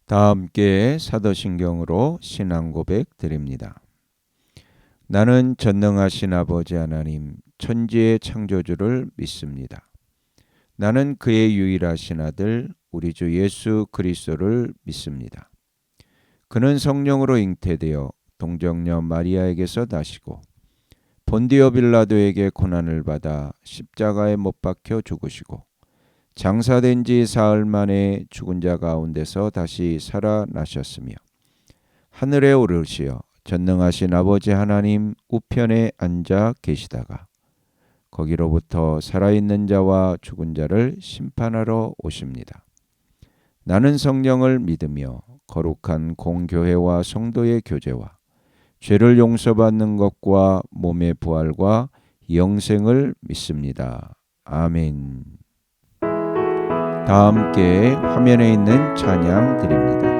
다 함께 사도신경으로 신앙 고백 드립니다. 나는 전능하신 아버지 하나님 천지의 창조주를 믿습니다. 나는 그의 유일하신 아들 우리 주 예수 그리스도를 믿습니다. 그는 성령으로 잉태되어 동정녀 마리아에게서 나시고 본디오 빌라도에게 고난을 받아 십자가에 못 박혀 죽으시고 장사된 지 사흘 만에 죽은 자 가운데서 다시 살아나셨으며 하늘에 오르시어 전능하신 아버지 하나님 우편에 앉아 계시다가 거기로부터 살아있는 자와 죽은 자를 심판하러 오십니다. 나는 성령을 믿으며 거룩한 공교회와 성도의 교제와 죄를 용서받는 것과 몸의 부활과 영생을 믿습니다. 아멘. 다 함께 화면에 있는 찬양 드립니다.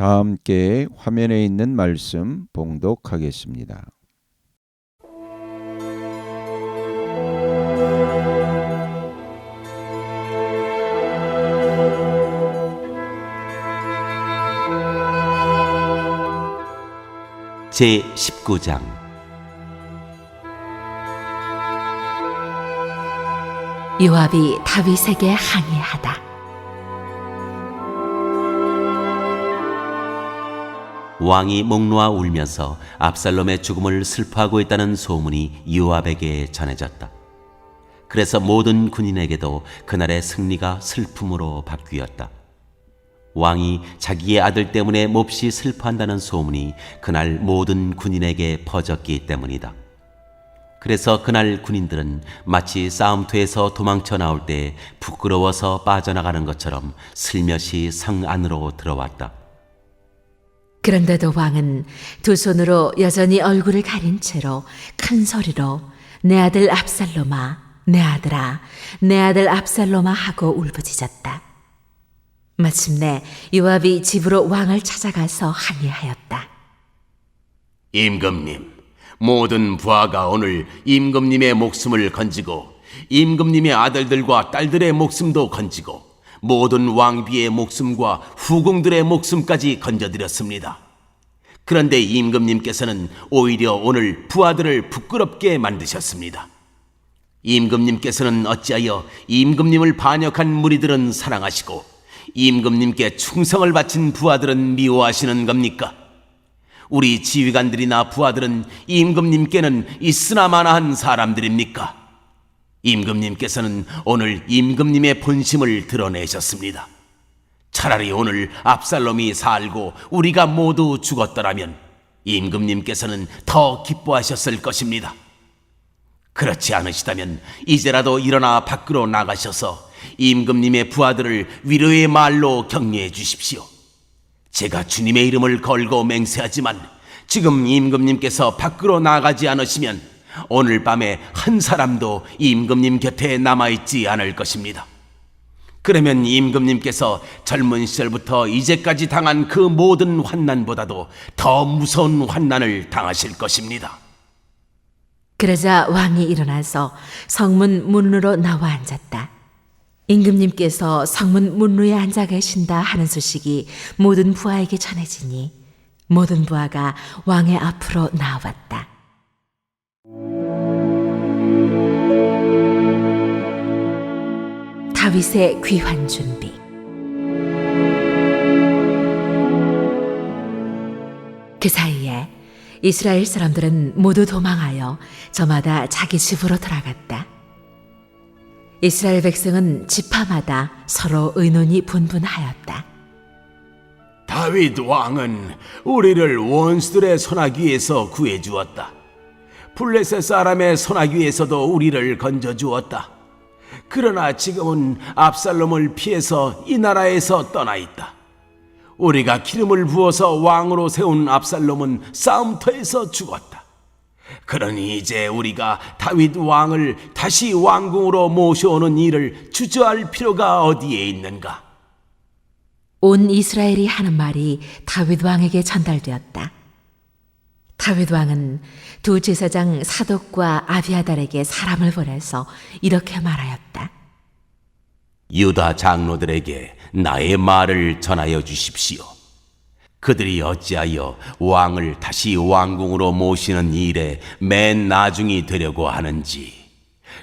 다 함께 화면에 있는 말씀 봉독하겠습니다. 제19장 요압이 다윗에게 항의하다. 왕이 목 놓아 울면서 압살롬의 죽음을 슬퍼하고 있다는 소문이 요압에게 전해졌다. 그래서 모든 군인에게도 그날의 승리가 슬픔으로 바뀌었다. 왕이 자기의 아들 때문에 몹시 슬퍼한다는 소문이 그날 모든 군인에게 퍼졌기 때문이다. 그래서 그날 군인들은 마치 싸움터에서 도망쳐 나올 때 부끄러워서 빠져나가는 것처럼 슬며시 성 안으로 들어왔다. 그런데도 왕은 두 손으로 여전히 얼굴을 가린 채로 큰 소리로 내 아들 압살롬아, 내 아들아, 내 아들 압살롬아 하고 울부짖었다. 마침내 요압이 집으로 왕을 찾아가서 항의하였다. 임금님, 모든 부하가 오늘 임금님의 목숨을 건지고 임금님의 아들들과 딸들의 목숨도 건지고 모든 왕비의 목숨과 후궁들의 목숨까지 건져드렸습니다. 그런데 임금님께서는 오히려 오늘 부하들을 부끄럽게 만드셨습니다. 임금님께서는 어찌하여 임금님을 반역한 무리들은 사랑하시고 임금님께 충성을 바친 부하들은 미워하시는 겁니까? 우리 지휘관들이나 부하들은 임금님께는 있으나마나한 사람들입니까? 임금님께서는 오늘 임금님의 본심을 드러내셨습니다. 차라리 오늘 압살롬이 살고 우리가 모두 죽었더라면 임금님께서는 더 기뻐하셨을 것입니다. 그렇지 않으시다면 이제라도 일어나 밖으로 나가셔서 임금님의 부하들을 위로의 말로 격려해 주십시오. 제가 주님의 이름을 걸고 맹세하지만 지금 임금님께서 밖으로 나가지 않으시면 오늘 밤에 한 사람도 임금님 곁에 남아있지 않을 것입니다. 그러면 임금님께서 젊은 시절부터 이제까지 당한 그 모든 환난보다도 더 무서운 환난을 당하실 것입니다. 그러자 왕이 일어나서 성문 문으로 나와 앉았다. 임금님께서 성문 문루에 앉아 계신다 하는 소식이 모든 부하에게 전해지니 모든 부하가 왕의 앞으로 나왔다. 다윗의 귀환 준비. 그 사이에 이스라엘 사람들은 모두 도망하여 저마다 자기 집으로 돌아갔다. 이스라엘 백성은 지파마다 서로 의논이 분분하였다. 다윗 왕은 우리를 원수들의 손아귀에서 구해주었다. 블레셋 사람의 손아귀에서도 우리를 건져주었다. 그러나 지금은 압살롬을 피해서 이 나라에서 떠나 있다. 우리가 기름을 부어서 왕으로 세운 압살롬은 싸움터에서 죽었다. 그러니 이제 우리가 다윗 왕을 다시 왕궁으로 모셔오는 일을 주저할 필요가 어디에 있는가? 온 이스라엘이 하는 말이 다윗 왕에게 전달되었다. 다윗 왕은 두 제사장 사독과 아비아달에게 사람을 보내서 이렇게 말하였다. 유다 장로들에게 나의 말을 전하여 주십시오. 그들이 어찌하여 왕을 다시 왕궁으로 모시는 일에 맨 나중이 되려고 하는지.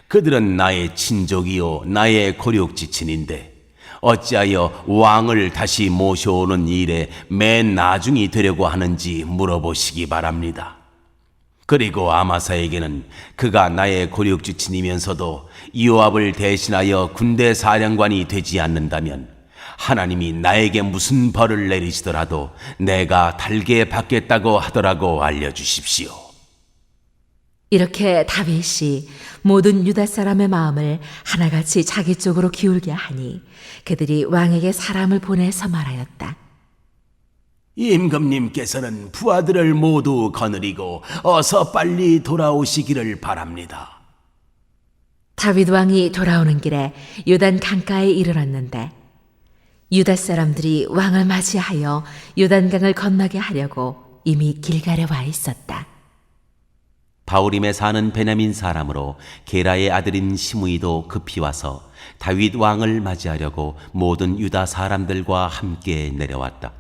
그들은 나의 친족이요 나의 고륙지친인데 어찌하여 왕을 다시 모셔오는 일에 맨 나중이 되려고 하는지 물어보시기 바랍니다. 그리고 아마사에게는 그가 나의 고륙지친이면서도 요압을 대신하여 군대 사령관이 되지 않는다면 하나님이 나에게 무슨 벌을 내리시더라도 내가 달게 받겠다고 하더라고 알려주십시오. 이렇게 다윗이 모든 유다 사람의 마음을 하나같이 자기 쪽으로 기울게 하니 그들이 왕에게 사람을 보내서 말하였다. 임금님께서는 부하들을 모두 거느리고 어서 빨리 돌아오시기를 바랍니다. 다윗 왕이 돌아오는 길에 요단 강가에 이르렀는데 유다 사람들이 왕을 맞이하여 요단강을 건너게 하려고 이미 길갈에 와 있었다. 바울임에 사는 베냐민 사람으로 게라의 아들인 시므이도 급히 와서 다윗 왕을 맞이하려고 모든 유다 사람들과 함께 내려왔다.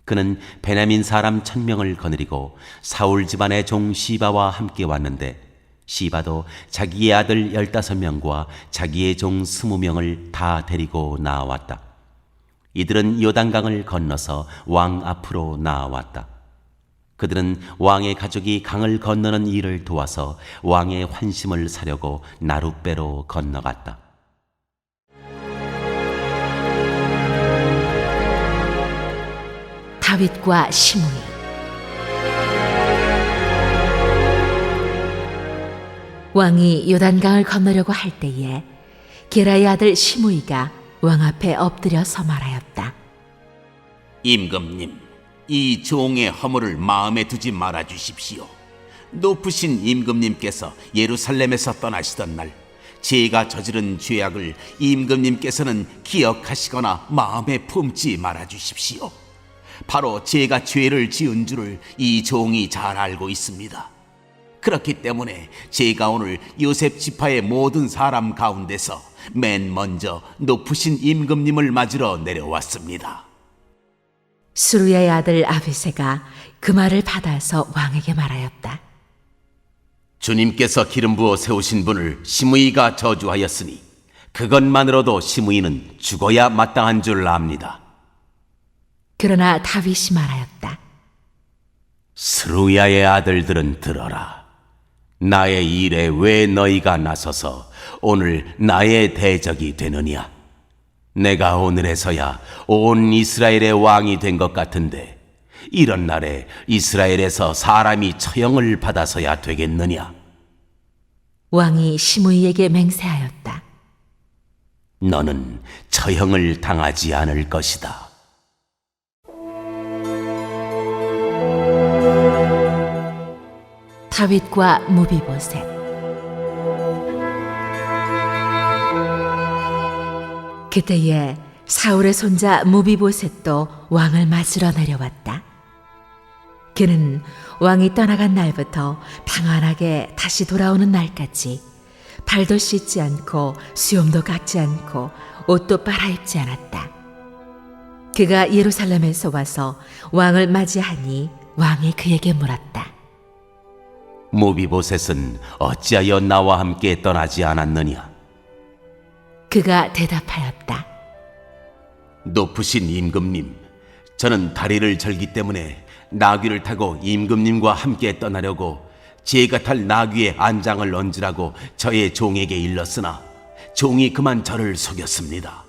그는 베냐민 사람 1000명을 거느리고 사울 집안의 종 시바와 함께 왔는데 시바도 자기의 아들 15명과 자기의 종 20명을 다 데리고 나왔다. 이들은 요단강을 건너서 왕 앞으로 나왔다. 그들은 왕의 가족이 강을 건너는 일을 도와서 왕의 환심을 사려고 나룻배로 건너갔다. 다윗과 시므이. 왕이 요단강을 건너려고 할 때에 게라의 아들 시므이가 왕 앞에 엎드려서 말하였다. 임금님, 이 종의 허물을 마음에 두지 말아 주십시오. 높으신 임금님께서 예루살렘에서 떠나시던 날 제가 저지른 죄악을 임금님께서는 기억하시거나 마음에 품지 말아 주십시오. 바로 제가 죄를 지은 줄을 이 종이 잘 알고 있습니다. 그렇기 때문에 제가 오늘 요셉 지파의 모든 사람 가운데서 맨 먼저 높으신 임금님을 맞으러 내려왔습니다. 수루야의 아들 아비새가 그 말을 받아서 왕에게 말하였다. 주님께서 기름 부어 세우신 분을 시므이가 저주하였으니 그것만으로도 시므이는 죽어야 마땅한 줄 압니다. 그러나 다윗이 말하였다. 스루야의 아들들은 들어라. 나의 일에 왜 너희가 나서서 오늘 나의 대적이 되느냐? 내가 오늘에서야 온 이스라엘의 왕이 된 것 같은데 이런 날에 이스라엘에서 사람이 처형을 받아서야 되겠느냐? 왕이 시므이에게 맹세하였다. 너는 처형을 당하지 않을 것이다. 다윗과 무비보셋. 그때에 사울의 손자 무비보셋도 왕을 맞으러 내려왔다. 그는 왕이 떠나간 날부터 평안하게 다시 돌아오는 날까지 발도 씻지 않고 수염도 깎지 않고 옷도 빨아입지 않았다. 그가 예루살렘에서 와서 왕을 맞이하니 왕이 그에게 물었다. 무비보셋은 어찌하여 나와 함께 떠나지 않았느냐? 그가 대답하였다. 높으신 임금님, 저는 다리를 절기 때문에 나귀를 타고 임금님과 함께 떠나려고 제가 탈 나귀의 안장을 얹으라고 저의 종에게 일렀으나 종이 그만 저를 속였습니다.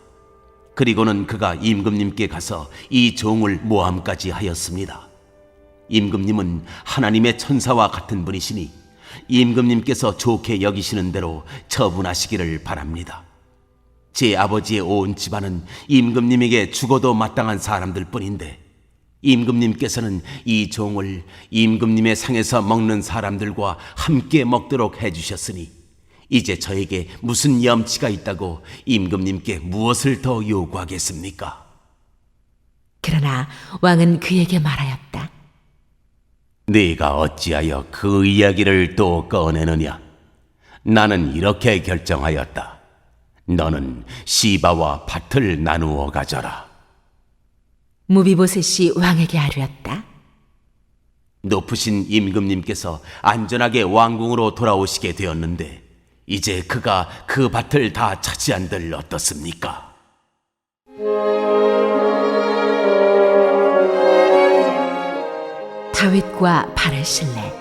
그리고는 그가 임금님께 가서 이 종을 모함까지 하였습니다. 임금님은 하나님의 천사와 같은 분이시니 임금님께서 좋게 여기시는 대로 처분하시기를 바랍니다. 제 아버지의 온 집안은 임금님에게 죽어도 마땅한 사람들 뿐인데 임금님께서는 이 종을 임금님의 상에서 먹는 사람들과 함께 먹도록 해주셨으니 이제 저에게 무슨 염치가 있다고 임금님께 무엇을 더 요구하겠습니까? 그러나 왕은 그에게 말하였다. 네가 어찌하여 그 이야기를 또 꺼내느냐? 나는 이렇게 결정하였다. 너는 시바와 밭을 나누어 가져라. 무비보셋이 왕에게 아뢰었다. 높으신 임금님께서 안전하게 왕궁으로 돌아오시게 되었는데 이제 그가 그 밭을 다 차지한들 어떻습니까? 다윗과 바르실레.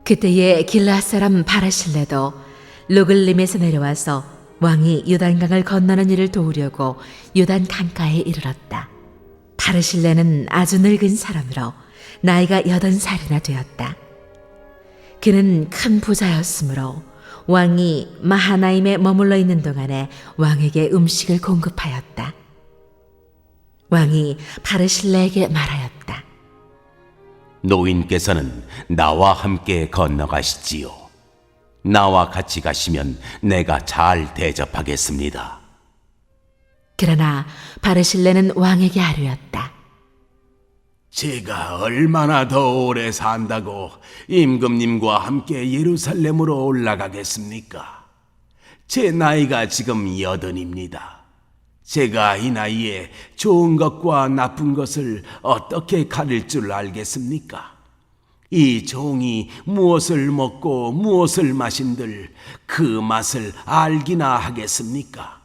그때에 길르앗 사람 바르실레도 루글림에서 내려와서 왕이 요단강을 건너는 일을 도우려고 요단 강가에 이르렀다. 바르실레는 아주 늙은 사람으로 나이가 80살이나 되었다. 그는 큰 부자였으므로 왕이 마하나임에 머물러 있는 동안에 왕에게 음식을 공급하였다. 왕이 바르실레에게 말하였다. 노인께서는 나와 함께 건너가시지요. 나와 같이 가시면 내가 잘 대접하겠습니다. 그러나 바르실레는 왕에게 아뢰었다. 제가 얼마나 더 오래 산다고 임금님과 함께 예루살렘으로 올라가겠습니까? 제 나이가 지금 80입니다. 제가 이 나이에 좋은 것과 나쁜 것을 어떻게 가릴 줄 알겠습니까? 이 종이 무엇을 먹고 무엇을 마신들 그 맛을 알기나 하겠습니까?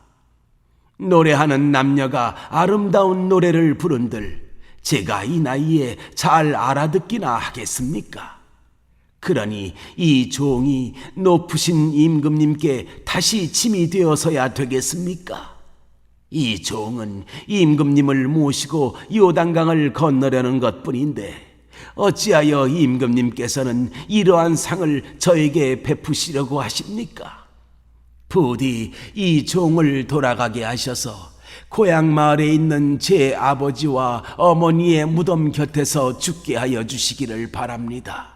노래하는 남녀가 아름다운 노래를 부른들 제가 이 나이에 잘 알아듣기나 하겠습니까? 그러니 이 종이 높으신 임금님께 다시 짐이 되어서야 되겠습니까? 이 종은 임금님을 모시고 요단강을 건너려는 것뿐인데 어찌하여 임금님께서는 이러한 상을 저에게 베푸시려고 하십니까? 부디 이 종을 돌아가게 하셔서 고향 마을에 있는 제 아버지와 어머니의 무덤 곁에서 죽게 하여 주시기를 바랍니다.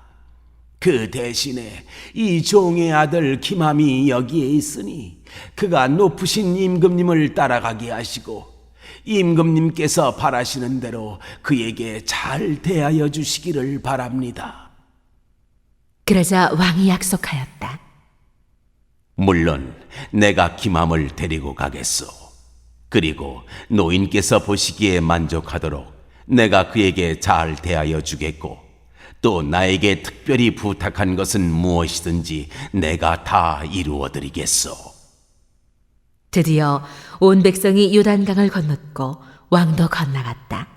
그 대신에 이 종의 아들 김함이 여기에 있으니 그가 높으신 임금님을 따라가게 하시고 임금님께서 바라시는 대로 그에게 잘 대하여 주시기를 바랍니다. 그러자 왕이 약속하였다. 물론 내가 김함을 데리고 가겠소. 그리고 노인께서 보시기에 만족하도록 내가 그에게 잘 대하여 주겠고 또 나에게 특별히 부탁한 것은 무엇이든지 내가 다 이루어 드리겠소. 드디어 온 백성이 요단강을 건넜고 왕도 건너갔다.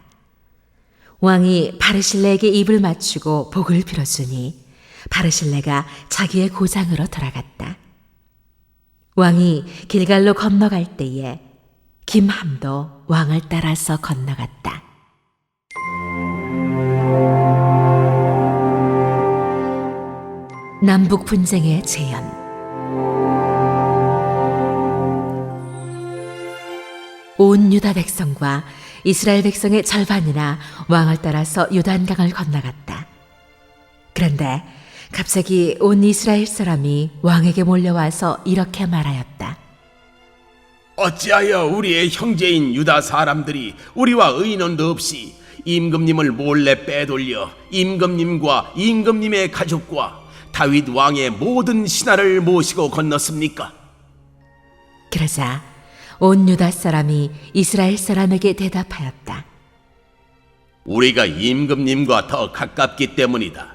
왕이 바르실레에게 입을 맞추고 복을 빌어주니 바르실레가 자기의 고장으로 돌아갔다. 왕이 길갈로 건너갈 때에 김함도 왕을 따라서 건너갔다. 남북 분쟁의 재현. 온 유다 백성과 이스라엘 백성의 절반이나 왕을 따라서 요단강을 건너갔다. 그런데 갑자기 온 이스라엘 사람이 왕에게 몰려와서 이렇게 말하였다. 어찌하여 우리의 형제인 유다 사람들이 우리와 의논도 없이 임금님을 몰래 빼돌려 임금님과 임금님의 가족과 다윗 왕의 모든 신하를 모시고 건넜습니까? 그러자 온 유다 사람이 이스라엘 사람에게 대답하였다. 우리가 임금님과 더 가깝기 때문이다.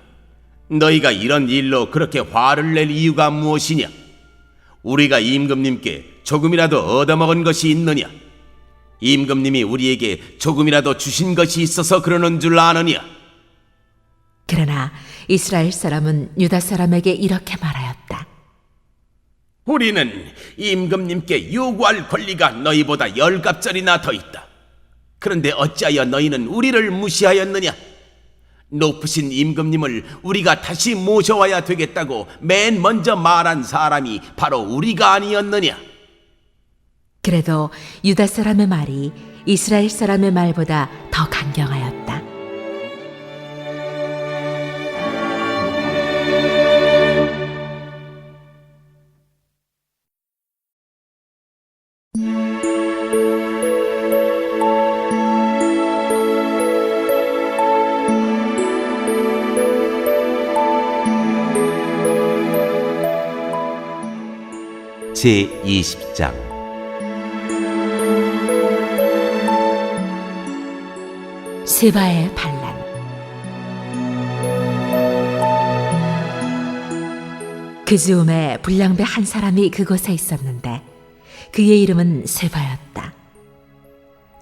너희가 이런 일로 그렇게 화를 낼 이유가 무엇이냐? 우리가 임금님께 조금이라도 얻어먹은 것이 있느냐? 임금님이 우리에게 조금이라도 주신 것이 있어서 그러는 줄 아느냐? 그러나 이스라엘 사람은 유다 사람에게 이렇게 말하였다. 우리는 임금님께 요구할 권리가 너희보다 10갑절이나 더 있다. 그런데 어찌하여 너희는 우리를 무시하였느냐? 높으신 임금님을 우리가 다시 모셔와야 되겠다고 맨 먼저 말한 사람이 바로 우리가 아니었느냐? 그래도 유다 사람의 말이 이스라엘 사람의 말보다 더 강경하였다. 제20장 세바의 반란. 그 즈음에 불량배 한 사람이 그곳에 있었는데 그의 이름은 세바였다.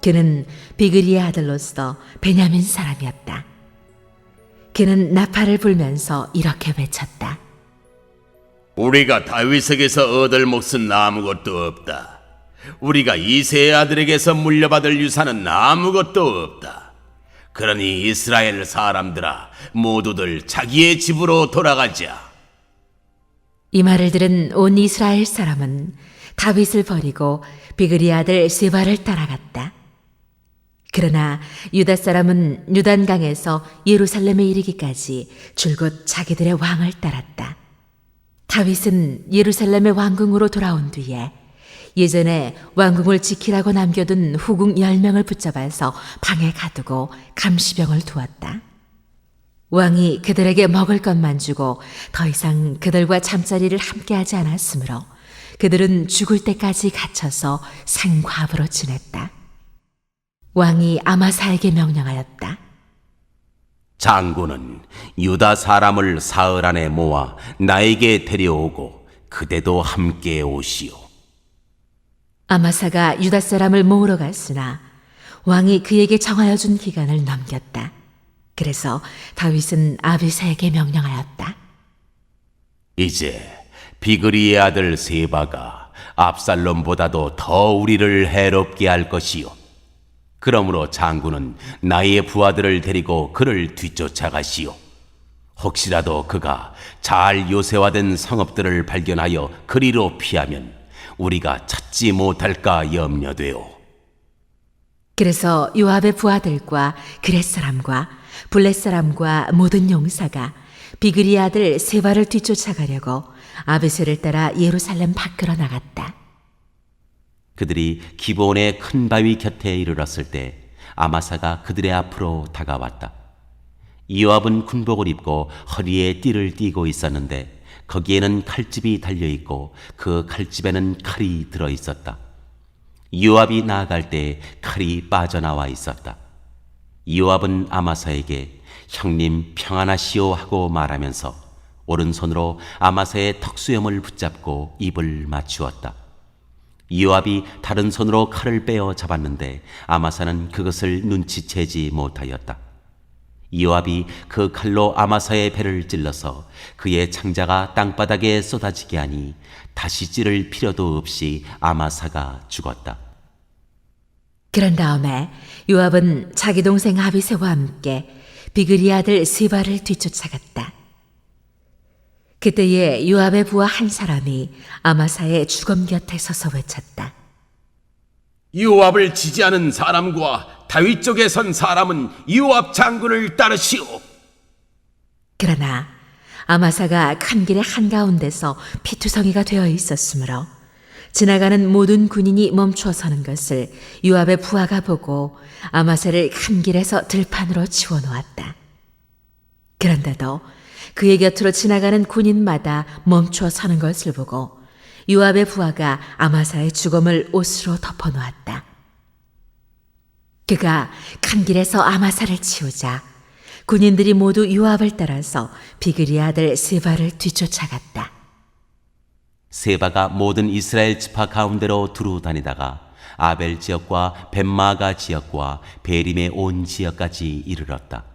그는 비그리의 아들로서 베냐민 사람이었다. 그는 나팔을 불면서 이렇게 외쳤다. 우리가 다윗에게서 얻을 몫은 아무것도 없다. 우리가 이새의 아들에게서 물려받을 유산은 아무것도 없다. 그러니 이스라엘 사람들아, 모두들 자기의 집으로 돌아가자. 이 말을 들은 온 이스라엘 사람은 다윗을 버리고 비그리 아들 세바를 따라갔다. 그러나 유다 사람은 요단강에서 예루살렘에 이르기까지 줄곧 자기들의 왕을 따랐다. 다윗은 예루살렘의 왕궁으로 돌아온 뒤에 예전에 왕궁을 지키라고 남겨둔 후궁 10명을 붙잡아서 방에 가두고 감시병을 두었다. 왕이 그들에게 먹을 것만 주고 더 이상 그들과 잠자리를 함께하지 않았으므로 그들은 죽을 때까지 갇혀서 생과부로 지냈다. 왕이 아마사에게 명령하였다. 장군은 유다 사람을 사흘 안에 모아 나에게 데려오고 그대도 함께 오시오. 아마사가 유다 사람을 모으러 갔으나 왕이 그에게 정하여 준 기간을 넘겼다. 그래서 다윗은 아비사에게 명령하였다. 이제 비그리의 아들 세바가 압살롬보다도 더 우리를 해롭게 할 것이요. 그러므로 장군은 나의 부하들을 데리고 그를 뒤쫓아가시오. 혹시라도 그가 잘 요새화된 성읍들을 발견하여 그리로 피하면 우리가 찾지 못할까 염려되오. 그래서 요압의 부하들과 그렛 사람과 블렛 사람과 모든 용사가 비그리 아들 세바를 뒤쫓아가려고 아베셀을 따라 예루살렘 밖으로 나갔다. 그들이 기브온의 큰 바위 곁에 이르렀을 때 아마사가 그들의 앞으로 다가왔다. 요압은 군복을 입고 허리에 띠를 띠고 있었는데 거기에는 칼집이 달려 있고 그 칼집에는 칼이 들어 있었다. 요압이 나아갈 때 칼이 빠져나와 있었다. 요압은 아마사에게 형님 평안하시오 하고 말하면서 오른손으로 아마사의 턱수염을 붙잡고 입을 맞추었다. 요압이 다른 손으로 칼을 빼어 잡았는데 아마사는 그것을 눈치채지 못하였다. 요압이 그 칼로 아마사의 배를 찔러서 그의 창자가 땅바닥에 쏟아지게 하니 다시 찌를 필요도 없이 아마사가 죽었다. 그런 다음에 요압은 자기 동생 아비새와 함께 비그리 아들 세바를 뒤쫓아갔다. 그때에 요압의 부하 한 사람이 아마사의 주검 곁에 서서 외쳤다. 요압을 지지하는 사람과 다윗 쪽에 선 사람은 요압 장군을 따르시오. 그러나 아마사가 큰 길의 한가운데서 피투성이가 되어 있었으므로 지나가는 모든 군인이 멈추어 서는 것을 요압의 부하가 보고 아마사를 큰 길에서 들판으로 치워놓았다. 그런데도 그의 곁으로 지나가는 군인마다 멈추어 서는 것을 보고 요압의 부하가 아마사의 주검을 옷으로 덮어놓았다. 그가 큰 길에서 아마사를 치우자 군인들이 모두 요압을 따라서 비그리 아들 세바를 뒤쫓아갔다. 세바가 모든 이스라엘 지파 가운데로 두루 다니다가 아벨 지역과 벳마가 지역과 베림의 온 지역까지 이르렀다.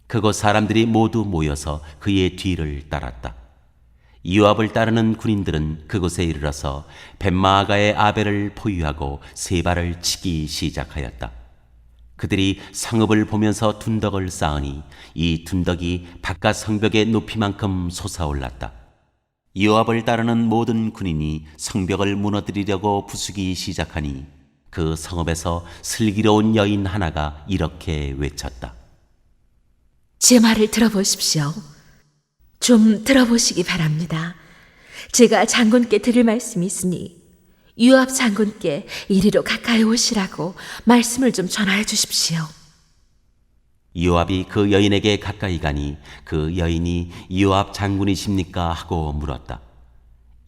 그곳 사람들이 모두 모여서 그의 뒤를 따랐다. 요압을 따르는 군인들은 그곳에 이르러서 벳마가의 아벨을 포위하고 세바를 치기 시작하였다. 그들이 성읍을 보면서 둔덕을 쌓으니 이 둔덕이 바깥 성벽의 높이만큼 솟아올랐다. 요압을 따르는 모든 군인이 성벽을 무너뜨리려고 부수기 시작하니 그 성읍에서 슬기로운 여인 하나가 이렇게 외쳤다. 제 말을 들어보십시오. 좀 들어보시기 바랍니다. 제가 장군께 드릴 말씀이 있으니 요압 장군께 이리로 가까이 오시라고 말씀을 좀 전하여 주십시오. 요압이 그 여인에게 가까이 가니 그 여인이 요압 장군이십니까 하고 물었다.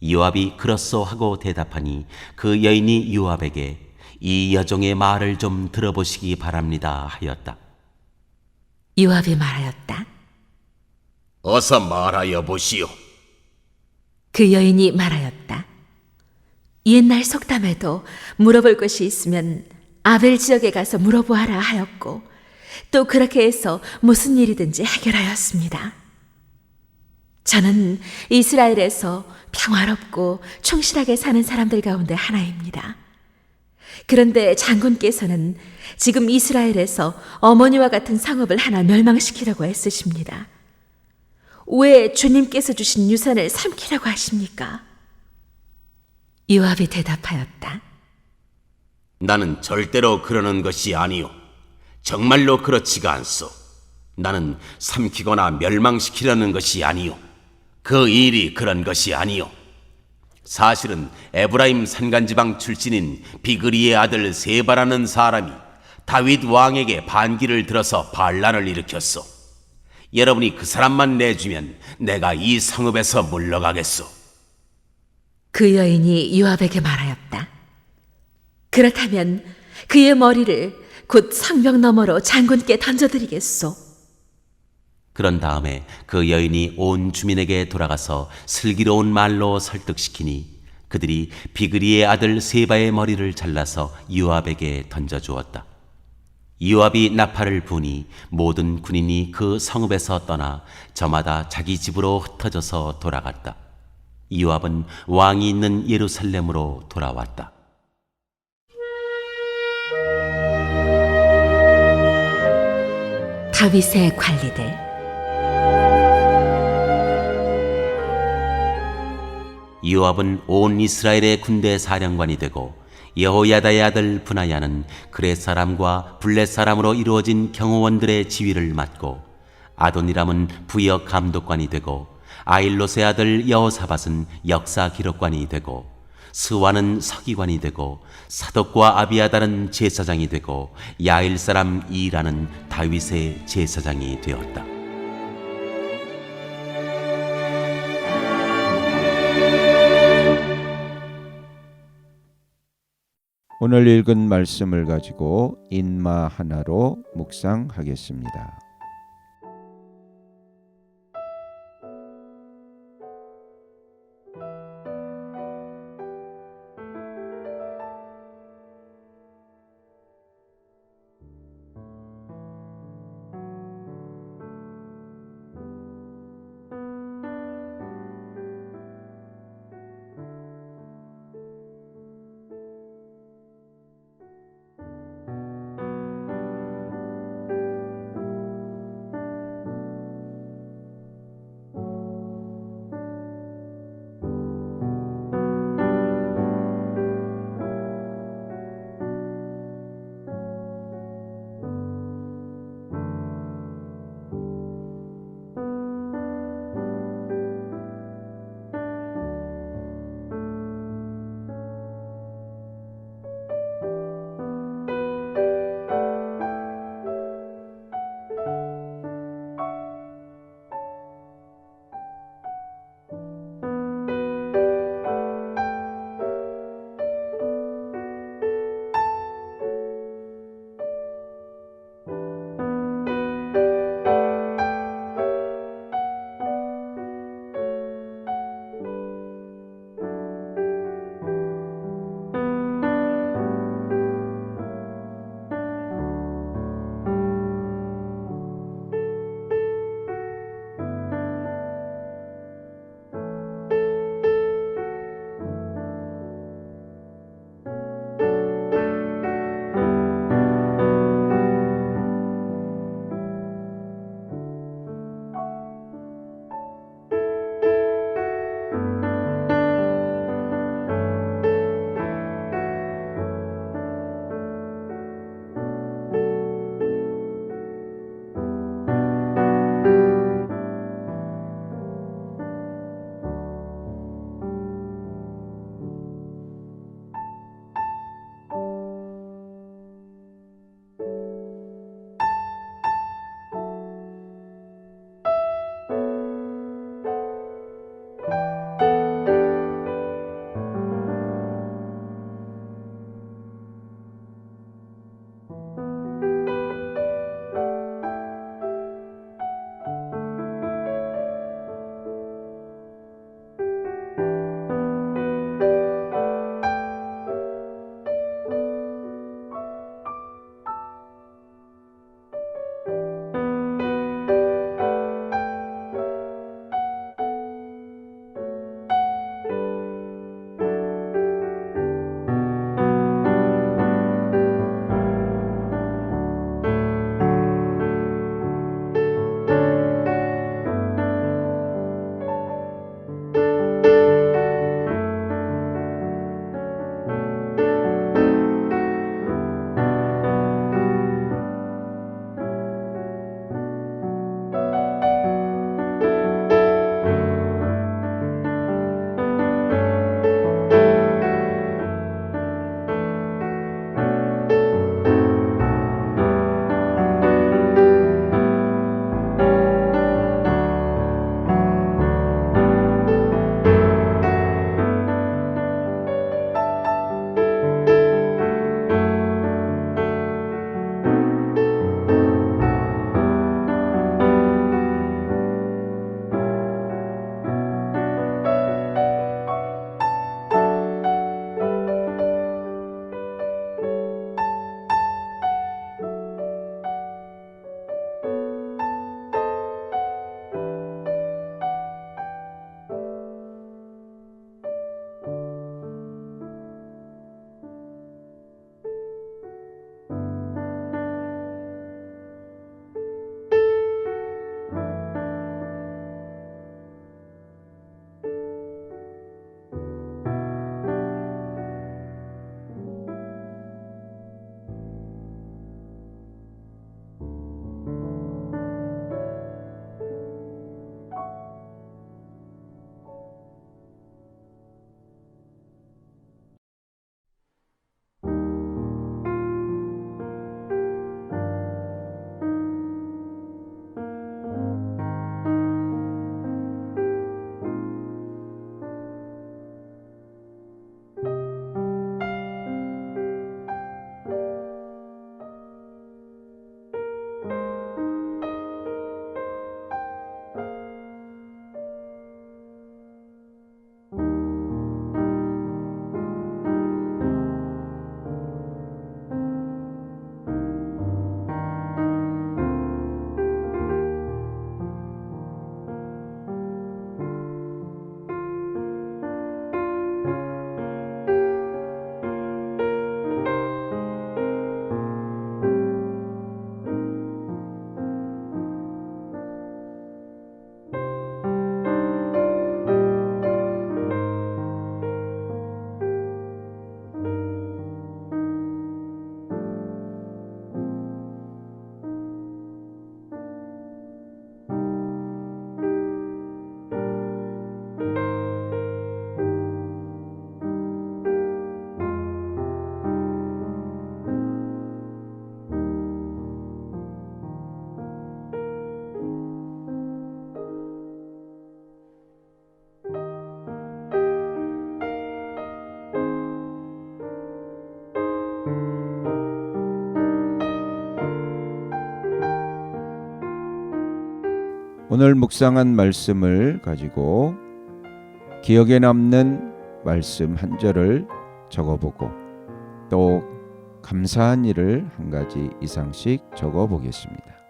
요압이 그렇소 하고 대답하니 그 여인이 요압에게 이 여종의 말을 좀 들어보시기 바랍니다 하였다. 요압이 말하였다. 어서 말하여 보시오. 그 여인이 말하였다. 옛날 속담에도 물어볼 것이 있으면 아벨 지역에 가서 물어보아라 하였고 또 그렇게 해서 무슨 일이든지 해결하였습니다. 저는 이스라엘에서 평화롭고 충실하게 사는 사람들 가운데 하나입니다. 그런데 장군께서는 지금 이스라엘에서 어머니와 같은 성읍을 하나 멸망시키려고 애쓰십니다. 왜 주님께서 주신 유산을 삼키려고 하십니까? 요압이 대답하였다. 나는 절대로 그러는 것이 아니오. 정말로 그렇지가 않소. 나는 삼키거나 멸망시키려는 것이 아니오. 그 일이 그런 것이 아니오. 사실은 에브라임 산간지방 출신인 비그리의 아들 세바라는 사람이 다윗 왕에게 반기를 들어서 반란을 일으켰소. 여러분이 그 사람만 내주면 내가 이 성읍에서 물러가겠소. 그 여인이 요압에게 말하였다. 그렇다면 그의 머리를 곧 성벽 너머로 장군께 던져드리겠소. 그런 다음에 그 여인이 온 주민에게 돌아가서 슬기로운 말로 설득시키니 그들이 비그리의 아들 세바의 머리를 잘라서 요압에게 던져주었다. 요압이 나팔을 부니 모든 군인이 그 성읍에서 떠나 저마다 자기 집으로 흩어져서 돌아갔다. 요압은 왕이 있는 예루살렘으로 돌아왔다. 다윗의 관리들. 요압은 온 이스라엘의 군대 사령관이 되고 여호야다의 아들 브나야는 그렛 사람과 블렛 사람으로 이루어진 경호원들의 지휘를 맡고 아도니람은 부역 감독관이 되고 아일롯의 아들 여호사밧은 역사 기록관이 되고 스와는 서기관이 되고 사독과 아비아달은 제사장이 되고 야일 사람 이라는 다윗의 제사장이 되었다. 오늘 읽은 말씀을 가지고 인마 하나로 묵상하겠습니다. 오늘 묵상한 말씀을 가지고 기억에 남는 말씀 한 절을 적어보고 또 감사한 일을 한 가지 이상씩 적어보겠습니다.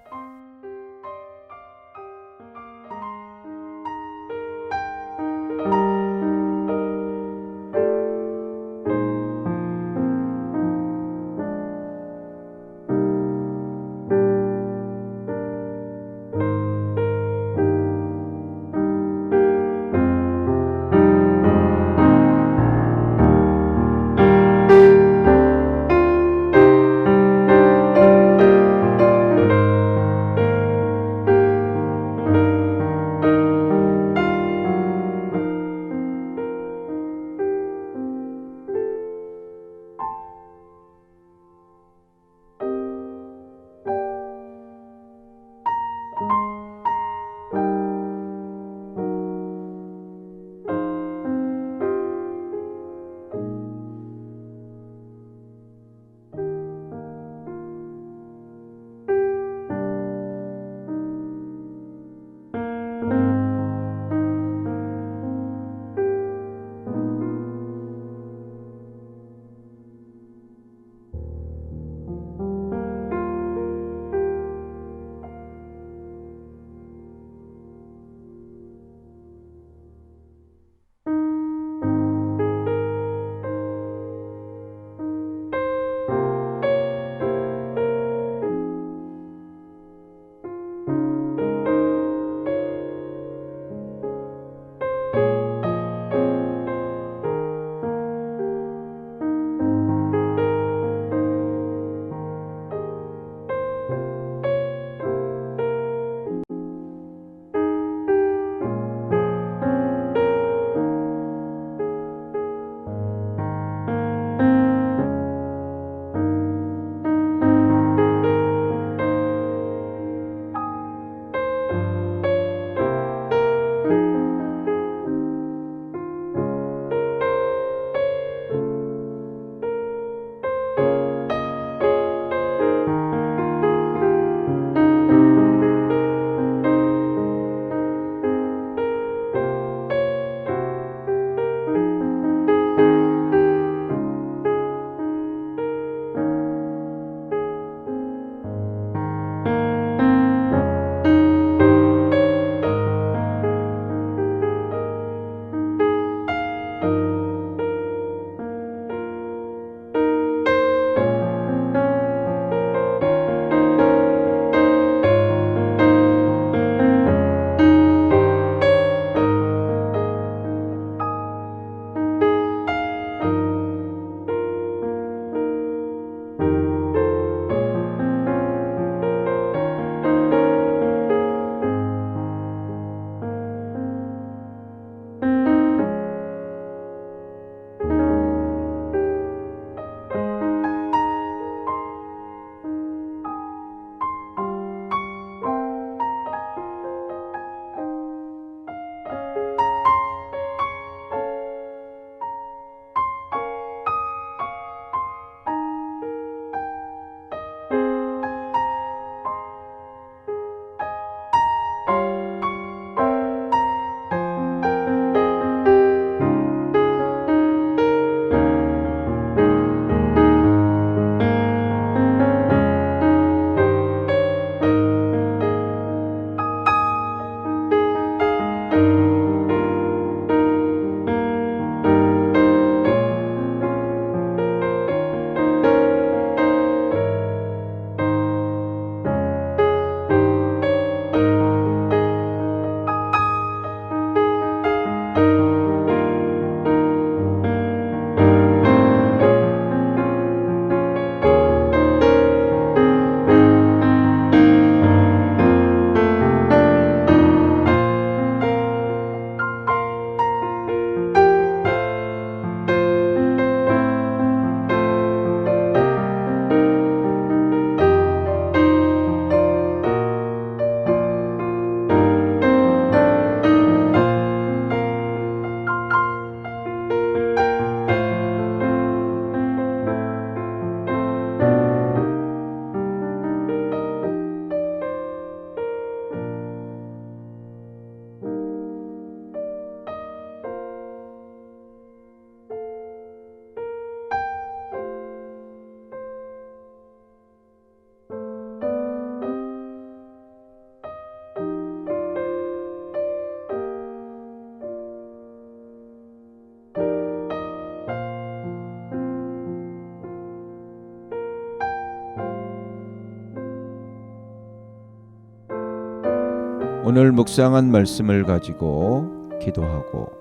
오늘 묵상한 말씀을 가지고 기도하고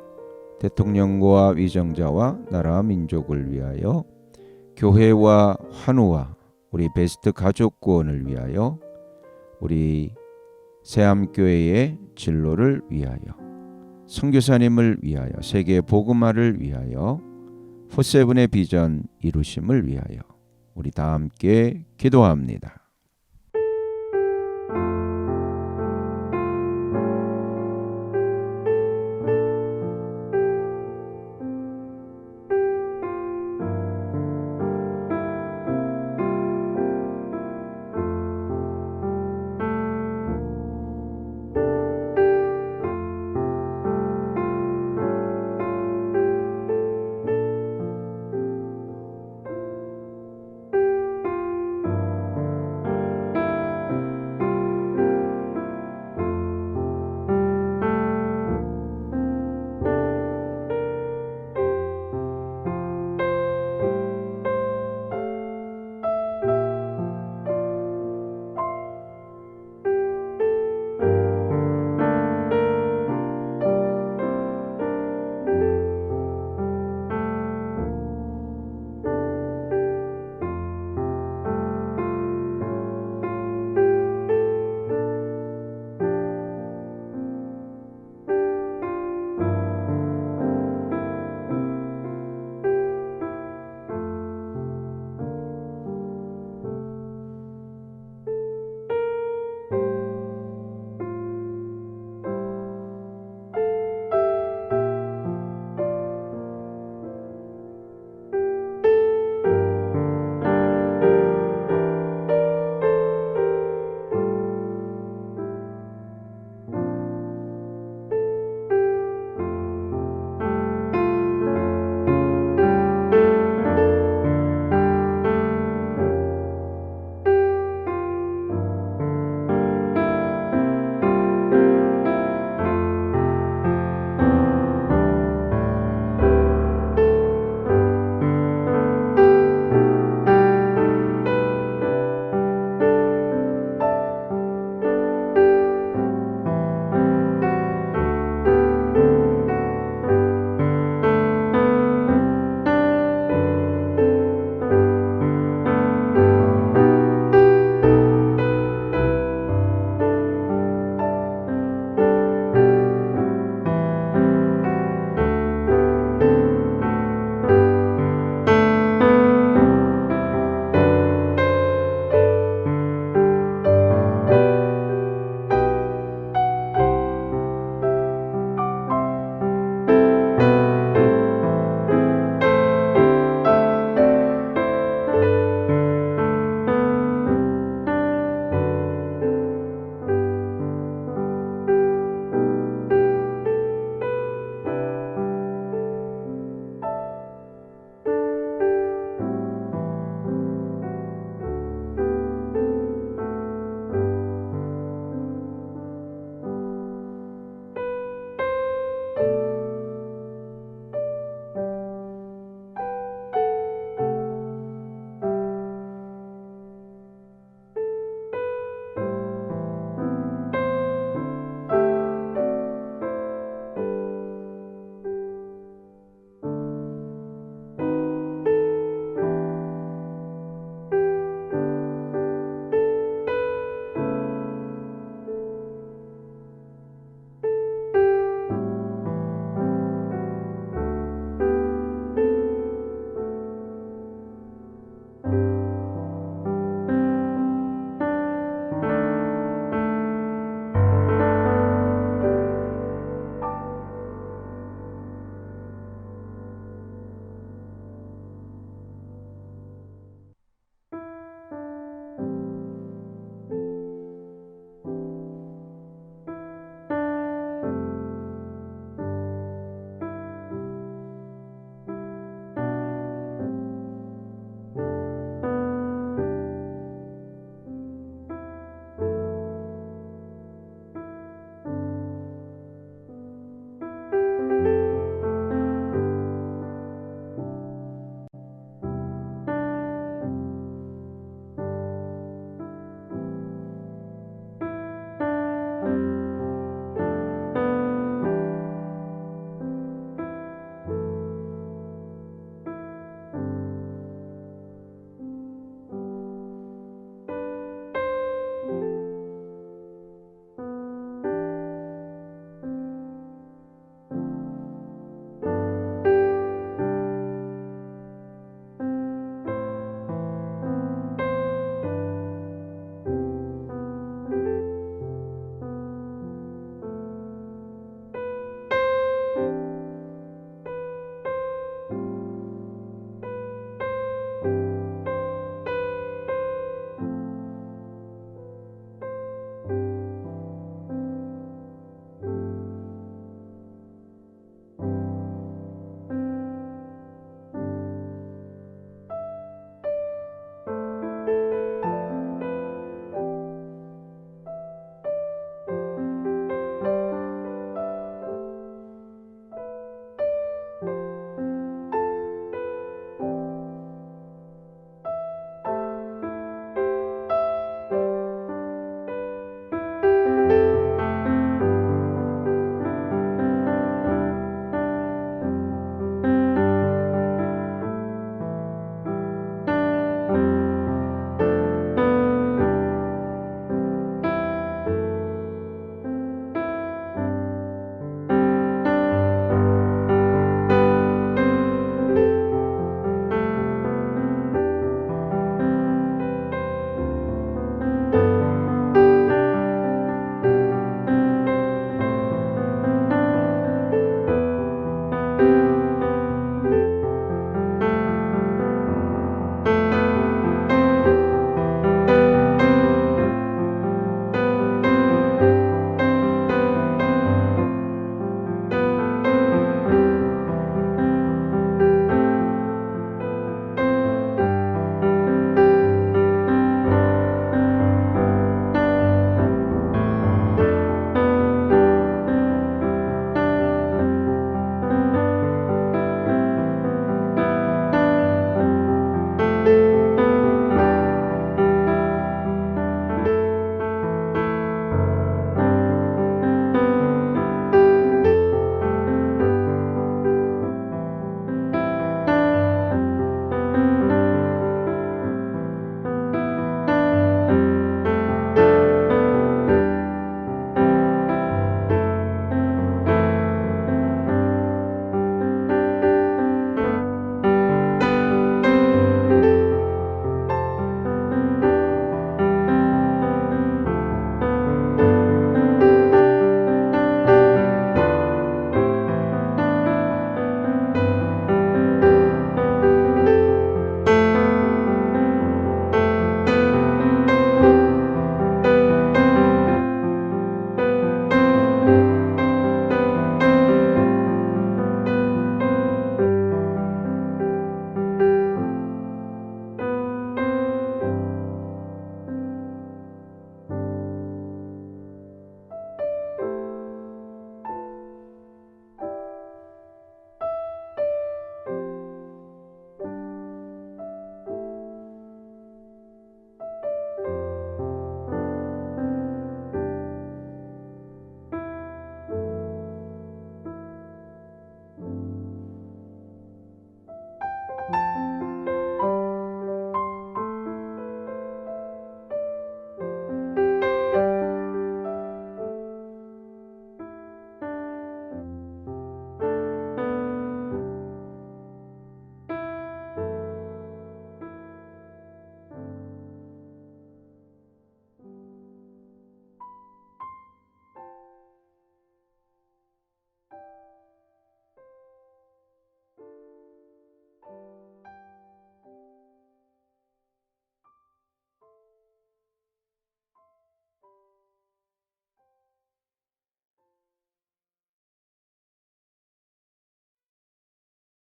대통령과 위정자와 나라 민족을 위하여 교회와 환우와 우리 베스트 가족 구원을 위하여 우리 새암교회의 진로를 위하여 선교사님을 위하여 세계 복음화를 위하여 포세븐의 비전 이루심을 위하여 우리 다 함께 기도합니다.